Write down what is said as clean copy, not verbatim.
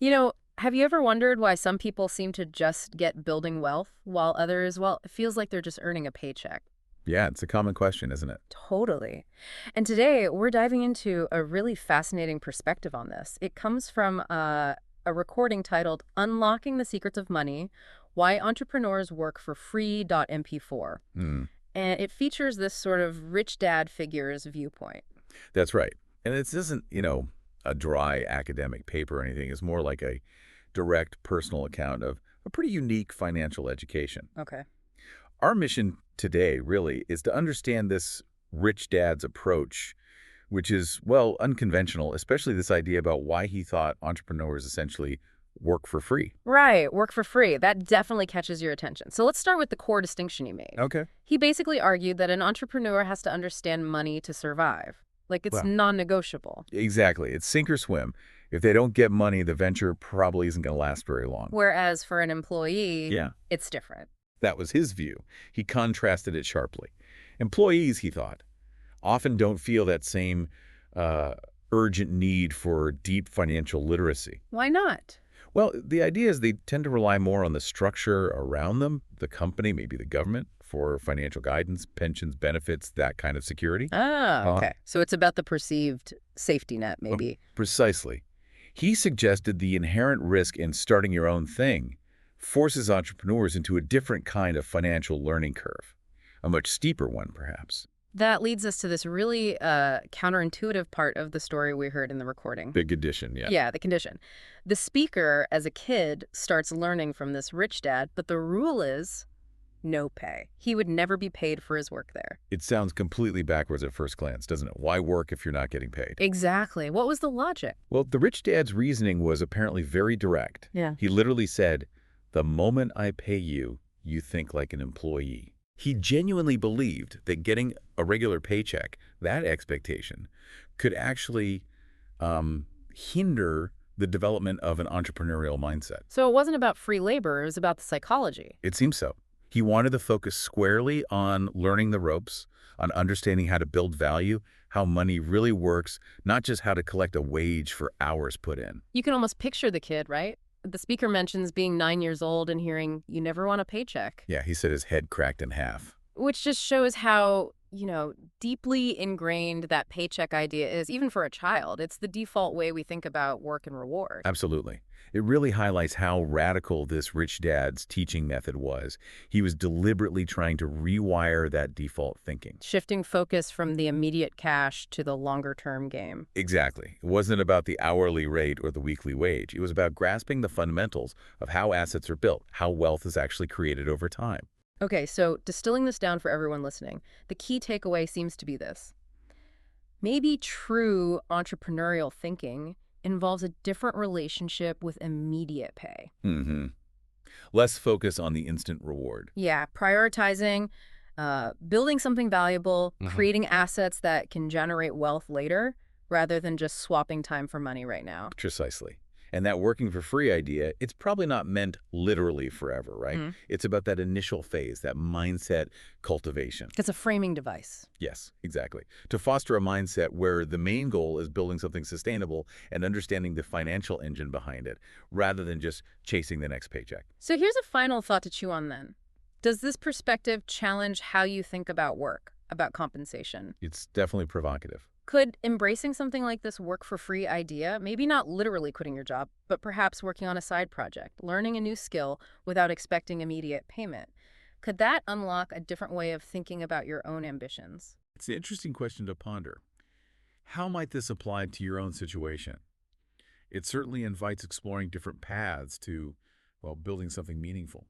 Have you ever wondered why some people seem to just get building wealth while others, well, it feels like they're just earning a paycheck? Yeah, it's a common question, isn't it? Totally. And today we're diving into a really fascinating perspective on this. It comes from a recording titled Unlocking the Secrets of Money: Why Entrepreneurs Work for Free.mp4. Hmm, And it features this sort of rich dad figure's viewpoint. that's right. And this isn't, a dry academic paper or anything. It's more like a direct personal account of a pretty unique financial education. Okay. Our mission today, really, is to understand this rich dad's approach, which is, well, unconventional, especially this idea about why he thought entrepreneurs essentially work for free. Right, work for free. That definitely catches your attention. So let's start with the core distinction he made. Okay. He basically argued that an entrepreneur has to understand money to survive. Like it's Well, non-negotiable. exactly. It's sink or swim. If they don't get money, the venture probably isn't going to last very long. Whereas for an employee, Yeah. it's different. That was his view. He contrasted it sharply. Employees, he thought, often don't feel that same uh, urgent need for deep financial literacy. Why not? Well, the idea is they tend to rely more on the structure around them, the company, maybe the government, for financial guidance, pensions, benefits, that kind of security. Ah, Uh, okay. So it's about the perceived safety net, maybe. Precisely. He suggested the inherent risk in starting your own thing forces entrepreneurs into a different kind of financial learning curve, a much steeper one, perhaps. That leads us to this really counterintuitive part of the story we heard in the recording. Big addition, yeah. Yeah, the condition. The speaker, as a kid, starts learning from this rich dad, but the rule is no pay. He would never be paid for his work there. It sounds completely backwards at first glance, doesn't it? Why work if you're not getting paid? Exactly. What was the logic? Well, the rich dad's reasoning was apparently very direct. Yeah. He literally said, "The moment I pay you, you think like an employee." He genuinely believed that getting a regular paycheck, that expectation, could actually hinder the development of an entrepreneurial mindset. So it wasn't about free labor, it was about the psychology. It seems so. He wanted to focus squarely on learning the ropes, on understanding how to build value, how money really works, not just how to collect a wage for hours put in. You can almost picture the kid, right? The speaker mentions being 9 years old and hearing, you never want a paycheck, Yeah, he said his head cracked in half. which just shows how, deeply ingrained that paycheck idea is, even for a child. It's the default way we think about work and reward. Absolutely. It really highlights how radical this rich dad's teaching method was. He was deliberately trying to rewire that default thinking. Shifting focus from the immediate cash to the longer term game. Exactly. It wasn't about the hourly rate or the weekly wage. It was about grasping the fundamentals of how assets are built, how wealth is actually created over time. Okay, so distilling this down for everyone listening, the key takeaway seems to be this. Maybe true entrepreneurial thinking involves a different relationship with immediate pay. hmm Less focus on the instant reward. Yeah, prioritizing, building something valuable, hmm creating assets that can generate wealth later, rather than just swapping time for money right now. Precisely. And that working for free idea, it's probably not meant literally forever, right? Mhm. It's about that initial phase, that mindset cultivation. It's a framing device. Yes, exactly. To foster a mindset where the main goal is building something sustainable and understanding the financial engine behind it, rather than just chasing the next paycheck. So here's a final thought to chew on then. Does this perspective challenge how you think about work, about compensation? It's definitely provocative. Could embracing something like this work for free idea, maybe not literally quitting your job, but perhaps working on a side project, learning a new skill without expecting immediate payment, could that unlock a different way of thinking about your own ambitions? It's an interesting question to ponder. How might this apply to your own situation? It certainly invites exploring different paths to, well, building something meaningful.